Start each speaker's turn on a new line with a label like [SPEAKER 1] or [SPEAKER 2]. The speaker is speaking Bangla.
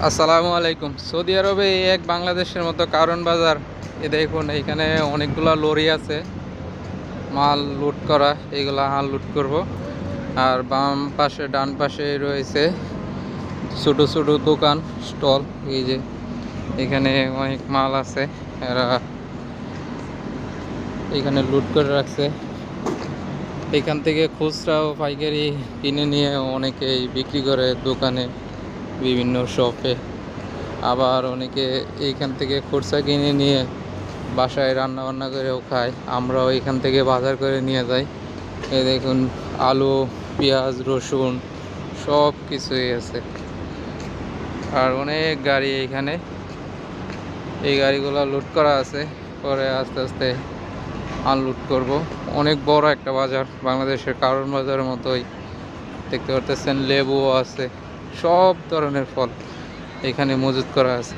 [SPEAKER 1] আসসালামু আলাইকুম। সৌদি আরবে এই এক বাংলাদেশের মতো কারণ বাজার। দেখুন এইখানে অনেকগুলা লরি আছে মাল লুট করা, এইগুলা হাল লুট করব। আর বাম পাশে ডান পাশে রয়েছে ছোট ছোট দোকান স্টল। এই যে এখানে অনেক মাল আছে, এরা এখানে লুট করে রাখছে। এখান থেকে খুচরা ও পাইকারি কিনে নিয়ে অনেকেই বিক্রি করে দোকানে, বিভিন্ন শপে। আবার অনেকে এইখান থেকে খুচরা কিনে নিয়ে বাসায় রান্না বান্না করেও খায়। আমরাও এখান থেকে বাজার করে নিয়ে যাই। এই দেখুন আলু, পেঁয়াজ, রসুন সব কিছুই আছে। আর অনেক গাড়ি এইখানে, এই গাড়িগুলো লুট করা আছে, পরে আস্তে আস্তে আনলুট করব। অনেক বড় একটা বাজার, বাংলাদেশের কারণ বাজারের মতোই। দেখতে পারতেছেন লেবুও আছে, সব ধরনের ফল এখানে মজুত করা আছে।